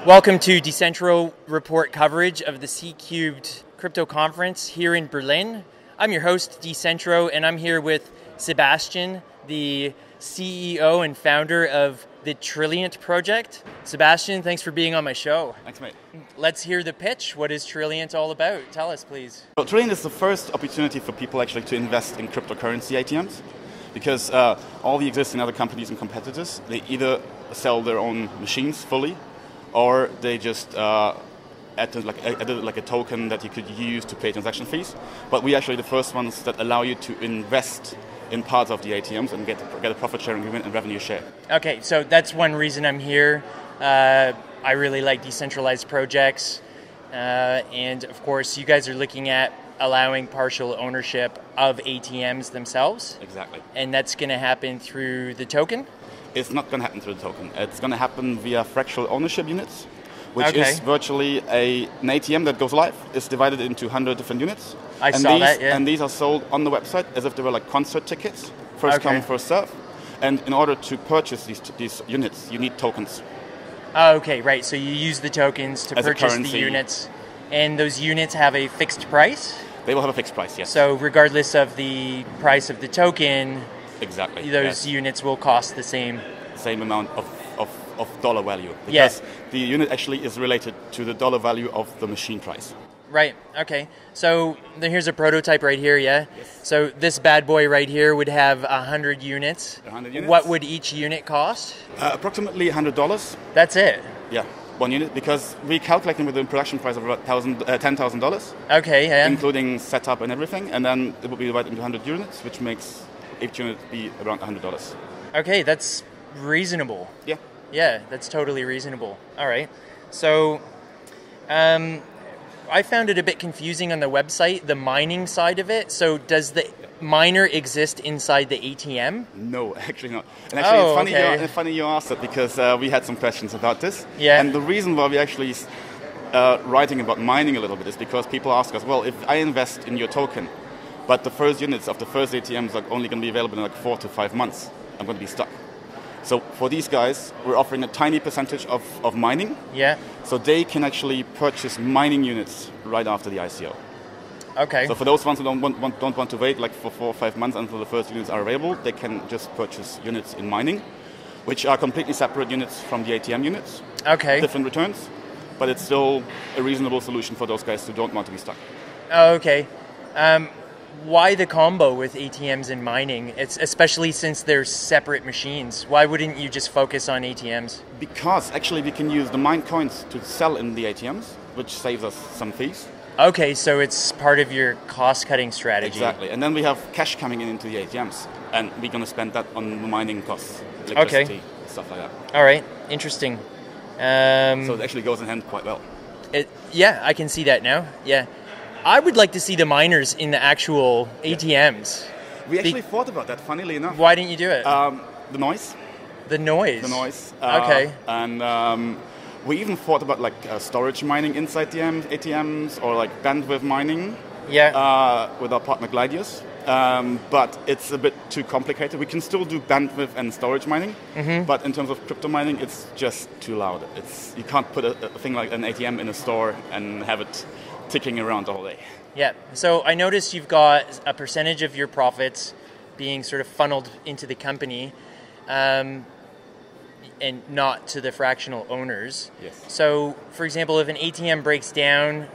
Welcome to Decentro report coverage of the C-Cubed crypto conference here in Berlin. I'm your host, Decentro, and I'm here with Sebastian, the CEO and founder of the Trilliant project. Sebastian, thanks for being on my show. Thanks, mate. Let's hear the pitch. What is Trilliant all about? Tell us, please. Well, Trilliant is the first opportunity for people actually to invest in cryptocurrency ATMs, because all the existing other companies and competitors, they either sell their own machines fully, or they just added like a token that you could use to pay transaction fees. But we actually the first ones that allow you to invest in parts of the ATMs and get a profit sharing agreement and revenue share. Okay, so that's one reason I'm here. I really like decentralized projects. And of course, you guys are looking at allowing partial ownership of ATMs themselves. Exactly. And that's going to happen through the token? It's not going to happen through the token. It's going to happen via fractional ownership units, which is virtually an ATM that goes live. It's divided into 100 different units. I saw that, yeah. And these are sold on the website as if they were like concert tickets, first come, first serve. And in order to purchase these units, you need tokens. Oh, okay, right. So you use the tokens to purchase the units. And those units have a fixed price? They will have a fixed price, yes. So regardless of the price of the token, exactly, those units will cost the same amount of dollar value, because the unit actually is related to the dollar value of the machine price. Right, okay. So then here's a prototype right here, yeah? Yes. So this bad boy right here would have 100 units. 100 units. What would each unit cost? Approximately $100. That's it? Yeah, one unit, because we calculate them with a production price of about $10,000. Okay, yeah. Including setup and everything, and then it will be divided into 100 units, which makes each unit be around $100. Okay, that's reasonable. Yeah. Yeah, that's totally reasonable. All right. So I found it a bit confusing on the website, the mining side of it. So does the miner exist inside the ATM? No, actually not. And actually, it's funny you asked that, because we had some questions about this. Yeah. And the reason why we actually writing about mining a little bit is because people ask us, well, if I invest in your token, but the first units of the first ATMs are only going to be available in like 4 to 5 months, I'm going to be stuck. So for these guys, we're offering a tiny percentage of mining. Yeah. So they can actually purchase mining units right after the ICO. Okay. So for those ones who don't want to wait like for 4 or 5 months until the first units are available, they can just purchase units in mining, which are completely separate units from the ATM units. Okay. Different returns, but it's still a reasonable solution for those guys who don't want to be stuck. Oh, okay. Why the combo with ATMs and mining? It's especially since they're separate machines. Why wouldn't you just focus on ATMs? Because actually we can use the mined coins to sell in the ATMs, which saves us some fees. Okay, so it's part of your cost-cutting strategy. Exactly, and then we have cash coming into the ATMs, and we're going to spend that on mining costs, electricity, stuff like that. All right, interesting. So it actually goes in hand quite well. Yeah, I can see that now, yeah. I would like to see the miners in the actual ATMs. We actually thought about that, funnily enough. Why didn't you do it? The noise. The noise? The noise. Okay. And we even thought about like storage mining inside the ATMs, or like bandwidth mining. Yeah. With our partner Gladius. But it's a bit too complicated. We can still do bandwidth and storage mining, but in terms of crypto mining, it's just too loud. You can't put a thing like an ATM in a store and have it ticking around all day. Yeah, so I noticed you've got a percentage of your profits being sort of funneled into the company and not to the fractional owners. Yes. So, for example, if an ATM breaks down,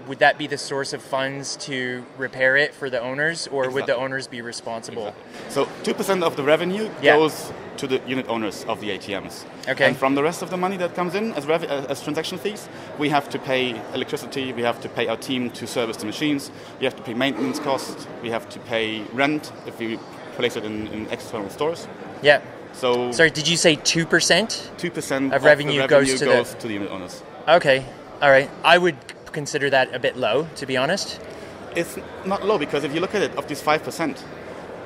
would that be the source of funds to repair it for the owners, or would the owners be responsible? Exactly. So 2% of the revenue goes to the unit owners of the ATMs. Okay. And from the rest of the money that comes in as transaction fees, we have to pay electricity, we have to pay our team to service the machines, we have to pay maintenance costs, we have to pay rent if we place it in external stores. Yeah. So, sorry, did you say 2%? 2% of revenue goes to the unit owners. Okay, all right. I would consider that a bit low, to be honest. It's not low, because if you look at it, of these 5%,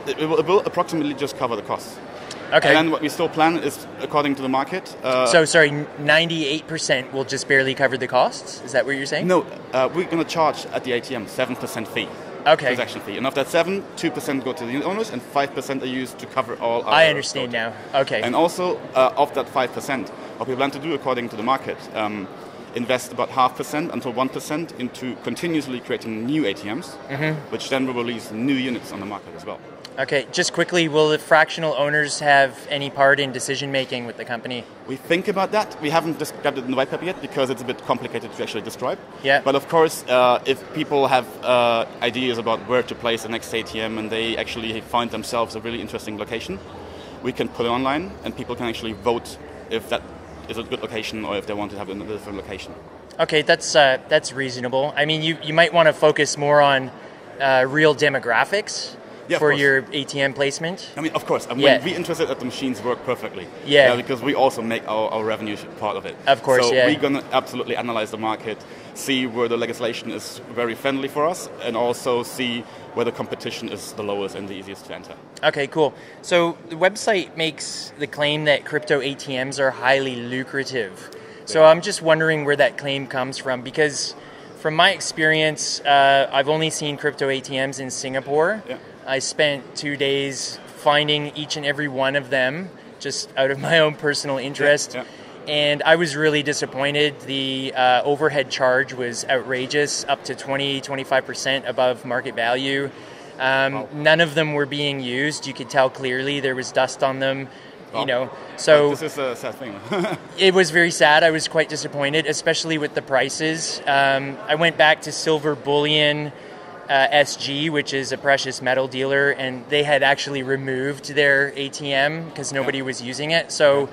it will approximately just cover the costs. Okay. And then what we still plan is, according to the market... so, sorry, 98% will just barely cover the costs? Is that what you're saying? No, we're going to charge at the ATM 7% fee. Okay. Transaction fee. And of that 2% go to the unit owners, and 5% are used to cover all our... I understand now. Okay. And also, of that 5%, what we plan to do according to the market, invest about 0.5% until 1% into continuously creating new ATMs, which then will release new units on the market as well. Okay, just quickly, will the fractional owners have any part in decision-making with the company? We think about that. We haven't described it in the white paper yet because it's a bit complicated to actually describe. Yeah. But of course, if people have ideas about where to place the next ATM and they actually find themselves a really interesting location, we can put it online and people can actually vote if that is a good location or if they want to have a different location. Okay, that's reasonable. I mean, you might want to focus more on real demographics. Yeah, for your ATM placement? I mean, of course. We're interested that the machines work perfectly. Yeah. Because we also make our revenue part of it. Of course, so we're going to absolutely analyze the market, see where the legislation is very friendly for us, and also see where the competition is the lowest and the easiest to enter. Okay, cool. So the website makes the claim that crypto ATMs are highly lucrative. So I'm just wondering where that claim comes from, because from my experience, I've only seen crypto ATMs in Singapore. Yeah. I spent 2 days finding each and every one of them just out of my own personal interest. Yeah. And I was really disappointed. The overhead charge was outrageous, up to 20-25% above market value. Wow. None of them were being used. You could tell clearly there was dust on them. Wow. So this is a sad thing. It was very sad. I was quite disappointed, especially with the prices. I went back to Silver Bullion SG, which is a precious metal dealer, and they had actually removed their ATM because nobody was using it. So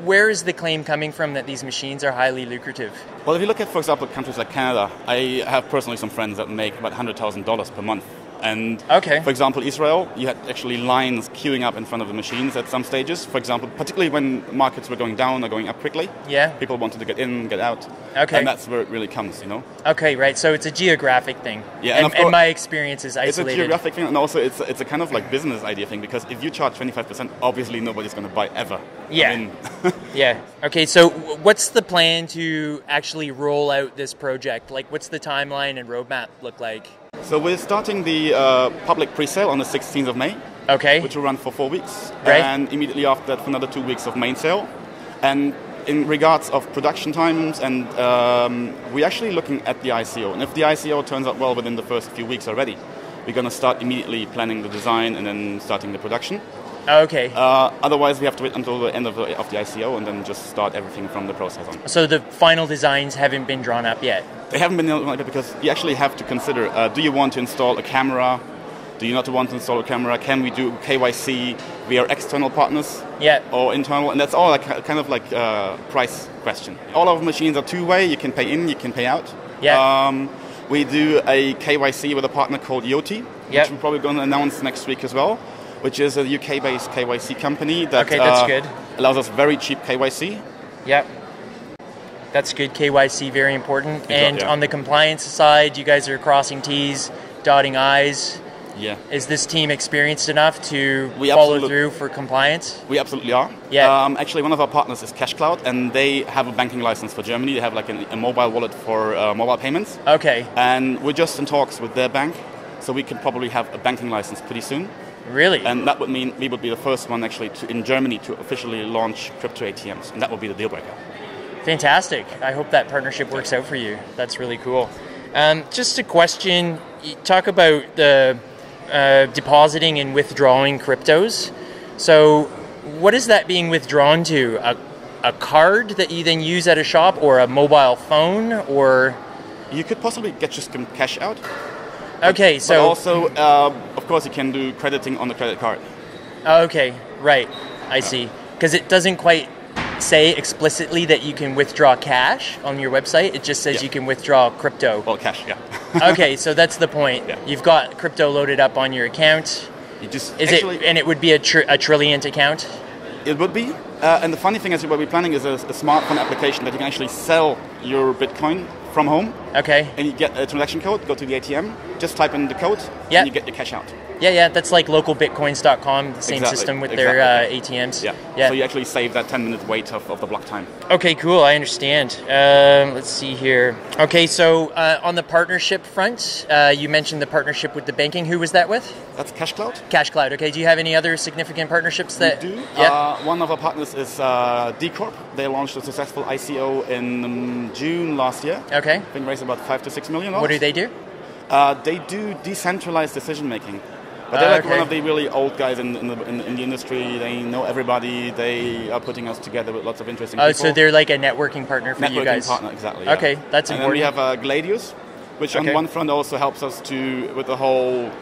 where is the claim coming from that these machines are highly lucrative? Well, if you look at, for example, countries like Canada, I have personally some friends that make about $100,000 per month. And for example, Israel, you had actually lines queuing up in front of the machines at some stages. For example, particularly when markets were going down or going up quickly. Yeah. People wanted to get in, get out. Okay. And that's where it really comes, Okay, right. So it's a geographic thing. Yeah. And my experience is isolated. It's a geographic thing, and also it's a kind of like business idea thing, because if you charge 25%, obviously nobody's going to buy ever. Yeah. Yeah. Okay, so what's the plan to actually roll out this project? Like, what's the timeline and roadmap look like? So we're starting the public pre-sale on the 16th of May, which will run for 4 weeks, and immediately after that for another 2 weeks of main sale. And in regards of production times, and we're actually looking at the ICO. And if the ICO turns out well within the first few weeks already, we're going to start immediately planning the design and then starting the production. Okay. Otherwise, we have to wait until the end of the ICO and then just start everything from the process on. So the final designs haven't been drawn up yet? They haven't been drawn up yet because you actually have to consider, do you want to install a camera? Do you not want to install a camera? Can we do KYC via external partners or internal? And that's all kind of like a price question. All our machines are two-way. You can pay in, you can pay out. Yeah. We do a KYC with a partner called Yoti, which we're probably going to announce next week as well, which is a UK-based KYC company that that's good. Allows us very cheap KYC. Yep. That's good. KYC, very important. And on the compliance side, you guys are crossing T's, dotting I's. Yeah. Is this team experienced enough to follow through for compliance? We absolutely are. Yeah. Actually, one of our partners is CashCloud, and they have a banking license for Germany. They have like a mobile wallet for mobile payments. Okay. And we're just in talks with their bank, so we can probably have a banking license pretty soon. Really? And that would mean we would be the first one actually in Germany to officially launch crypto ATMs, and that would be the deal breaker. Fantastic. I hope that partnership works out for you. That's really cool. Just a question. You talk about the depositing and withdrawing cryptos. So what is that being withdrawn to? A card that you then use at a shop, or a mobile phone, or? You could possibly get just some cash out. Okay, so... But also, of course, you can do crediting on the credit card. Okay, right. I see. Because it doesn't quite say explicitly that you can withdraw cash on your website. It just says you can withdraw crypto. Well, cash, yeah. Okay, so that's the point. Yeah. You've got crypto loaded up on your account. And it would be a Trilliant account? It would be. And the funny thing is, what we're planning is a smartphone application that you can actually sell your Bitcoin from home. Okay. And you get a transaction code, go to the ATM, just type in the code, and you get your cash out. Yeah, that's like localbitcoins.com, the same system with their ATMs. Yeah. So you actually save that 10-minute wait of the block time. Okay, cool. I understand. Let's see here. Okay, so on the partnership front, you mentioned the partnership with the banking. Who was that with? That's CashCloud. CashCloud. Okay. Do you have any other significant partnerships that? We do. Yeah. One of our partners investors is D Corp. They launched a successful ICO in June last year. Okay. I think raised about $5 to $6 million. What do they do? They do decentralized decision making. But they're like one of the really old guys in the industry. They know everybody. They are putting us together with lots of interesting people. So they're like a networking partner for you guys. Networking partner, exactly. Yeah. Okay, that's important. And then we have Gladius, which on one front also helps us with the whole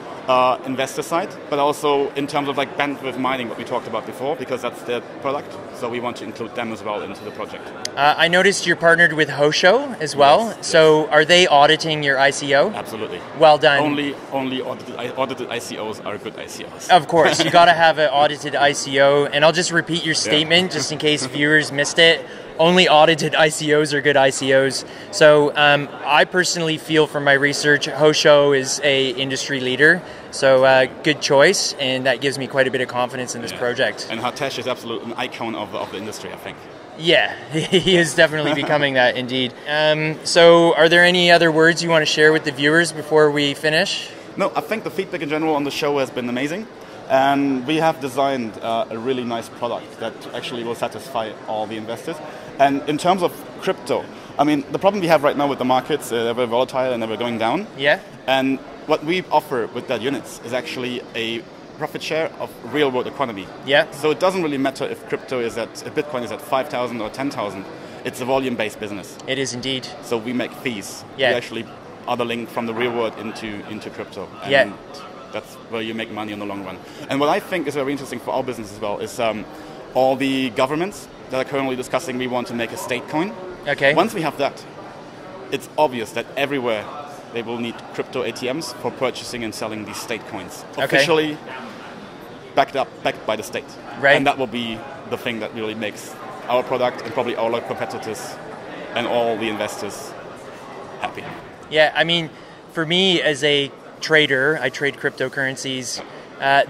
investor side, but also in terms of like bandwidth mining, what we talked about before, because that's their product. So we want to include them as well into the project. I noticed you're partnered with Hosho as well. Yes. So are they auditing your ICO? Absolutely. Well done. Only audited ICOs are good ICOs. Of course, you got to have an audited ICO. And I'll just repeat your statement just in case viewers missed it. Only audited ICOs are good ICOs. So I personally feel from my research, Hosho is a industry leader. So good choice, and that gives me quite a bit of confidence in this project. And Hartesh is absolutely an icon of the industry, I think. Yeah, he is definitely becoming that indeed. So are there any other words you want to share with the viewers before we finish? No, I think the feedback in general on the show has been amazing. And we have designed a really nice product that actually will satisfy all the investors. And in terms of crypto, I mean, the problem we have right now with the markets, they're very volatile and they're going down. Yeah. And what we offer with that units is actually a profit share of real world economy. Yeah. So it doesn't really matter if Bitcoin is at 5,000 or 10,000. It's a volume-based business. It is indeed. So we make fees. Yeah. We actually are the link from the real world into crypto. And yeah. That's where you make money in the long run. And what I think is very interesting for our business as well is all the governments that are currently discussing we want to make a state coin. Okay. Once we have that, it's obvious that everywhere they will need crypto ATMs for purchasing and selling these state coins. Officially backed by the state. Right. And that will be the thing that really makes our product and probably all our competitors and all the investors happy. Yeah, I mean, for me as a trader, I trade cryptocurrencies.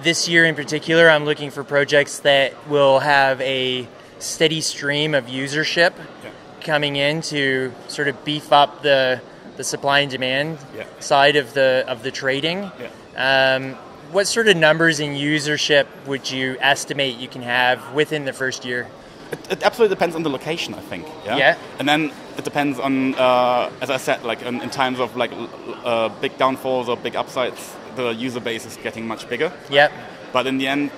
This year in particular, I'm looking for projects that will have a steady stream of usership coming in to sort of beef up the supply and demand side of the trading. Yeah. What sort of numbers in usership would you estimate you can have within the first year? It absolutely depends on the location, I think. Yeah. And then it depends on, as I said, like in times of like big downfalls or big upsides, the user base is getting much bigger. Yeah. But in the end,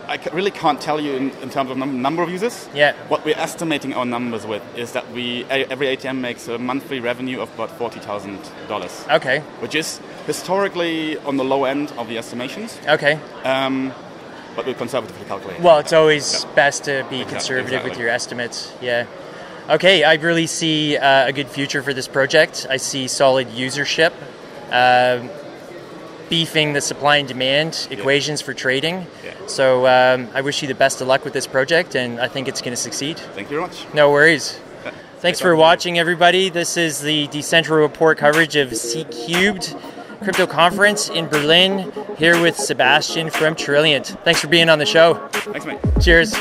I really can't tell you in terms of number of users. Yeah. What we're estimating our numbers with is that every ATM makes a monthly revenue of about $40,000. Okay. Which is historically on the low end of the estimations. Okay. But we're conservatively calculating. Well, it's always best to be conservative with your estimates. Yeah. Okay, I really see a good future for this project. I see solid usership, beefing the supply and demand equations for trading. Yeah. So I wish you the best of luck with this project, and I think it's going to succeed. Thank you very much. No worries. Thanks for watching, everybody. This is the Decentro report coverage of C Cubed Crypto Conference in Berlin, here with Sebastian from Trilliant. Thanks for being on the show. Thanks, mate. Cheers.